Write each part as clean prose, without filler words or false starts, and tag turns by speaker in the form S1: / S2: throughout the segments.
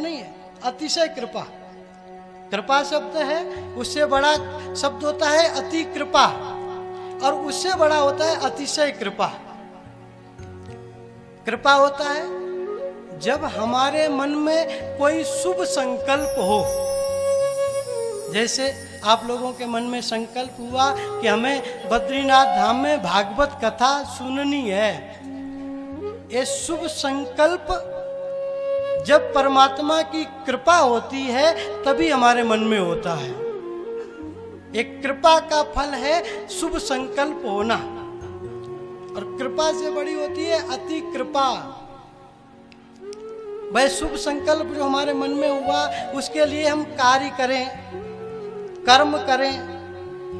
S1: नहीं है, अतिशय कृपा। कृपा शब्द है, उससे बड़ा शब्द होता है अति कृपा, और उससे बड़ा होता है अतिशय कृपा। कृपा होता है जब हमारे मन में कोई शुभ संकल्प हो। जैसे आप लोगों के मन में संकल्प हुआ कि हमें बद्रीनाथ धाम में भागवत कथा सुननी है। ये शुभ संकल्प जब परमात्मा की कृपा होती है तभी हमारे मन में होता है। एक कृपा का फल है शुभ संकल्प होना, और कृपा से बड़ी होती है अति कृपा। वह शुभ संकल्प जो हमारे मन में हुआ उसके लिए हम कार्य करें, कर्म करें।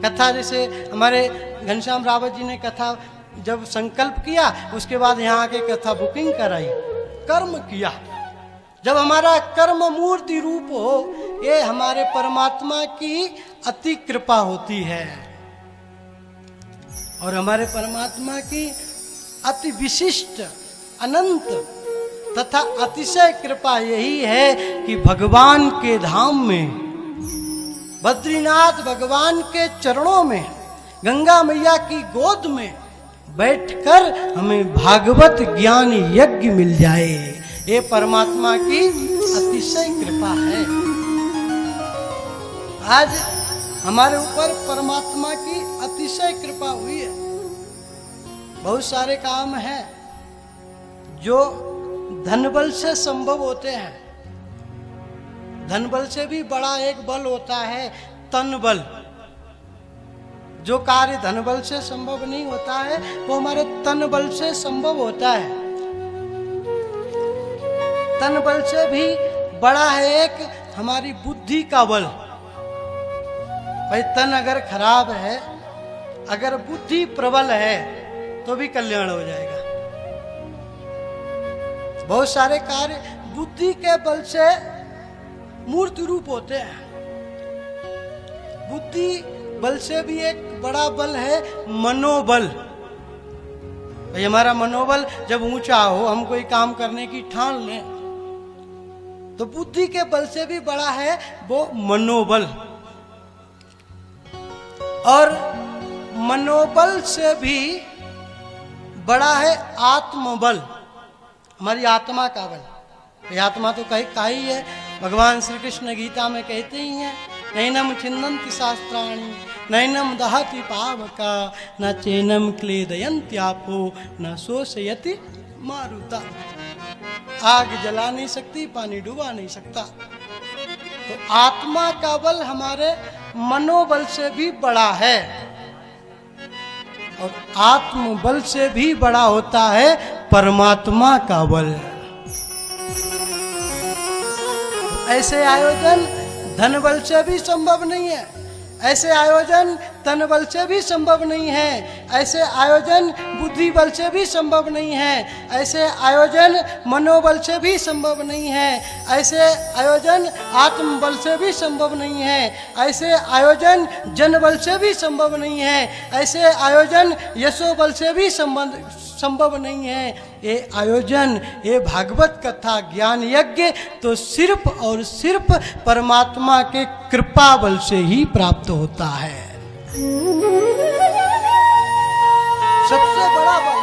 S1: कथा जैसे हमारे घनश्याम रावत जी ने कथा जब संकल्प किया, उसके बाद यहाँ आके कथा बुकिंग कराई, कर्म किया। जब हमारा कर्म मूर्ति रूप हो, ये हमारे परमात्मा की अति कृपा होती है। और हमारे परमात्मा की अति विशिष्ट, अनंत तथा अतिशय कृपा यही है कि भगवान के धाम में, बद्रीनाथ भगवान के चरणों में, गंगा मैया की गोद में बैठकर हमें भागवत ज्ञान यज्ञ मिल जाए। ये परमात्मा की अतिशय कृपा है। आज हमारे ऊपर परमात्मा की अतिशय कृपा हुई है। बहुत सारे काम हैं जो धन बल से संभव होते हैं। धन बल से भी बड़ा एक बल होता है तन बल। जो कार्य धन बल से संभव नहीं होता है वो हमारे तन बल से संभव होता है। तन बल से भी बड़ा है एक हमारी बुद्धि का बल। भाई तन अगर खराब है, अगर बुद्धि प्रबल है तो भी कल्याण हो जाएगा। बहुत सारे कार्य बुद्धि के बल से मूर्ति रूप होते हैं। बुद्धि बल से भी एक बड़ा बल है मनोबल। भाई हमारा मनोबल जब ऊंचा हो, हम कोई काम करने की ठान लें, तो बुद्धि के बल से भी बड़ा है वो मनोबल। और मनोबल से भी बड़ा है आत्मबल, हमारी आत्मा का बल। ये आत्मा तो का ही है। भगवान श्री कृष्ण गीता में कहते ही हैं, नैनम छिन्नन्ति शास्त्राणि नैनम दहति पावका न चैनम क्लेदयन्त्यापो न शोषयति मारुता। आग जला नहीं सकती, पानी डुबा नहीं सकता। तो आत्मा का बल हमारे मनोबल से भी बड़ा है, और आत्मबल से भी बड़ा होता है परमात्मा का बल। ऐसे आयोजन धन बल से भी संभव नहीं है, ऐसे आयोजन तन बल से भी संभव नहीं है, ऐसे आयोजन बुद्धि बल से भी संभव नहीं है, ऐसे आयोजन मनोबल से भी संभव नहीं है, ऐसे आयोजन आत्म बल से भी संभव नहीं है, ऐसे आयोजन जन बल से भी संभव नहीं है, ऐसे आयोजन यशो बल से भी संभव नहीं है। ये आयोजन, ये भागवत कथा ज्ञान यज्ञ तो सिर्फ और सिर्फ परमात्मा के कृपा बल से ही प्राप्त होता है। सबसे बड़ा बल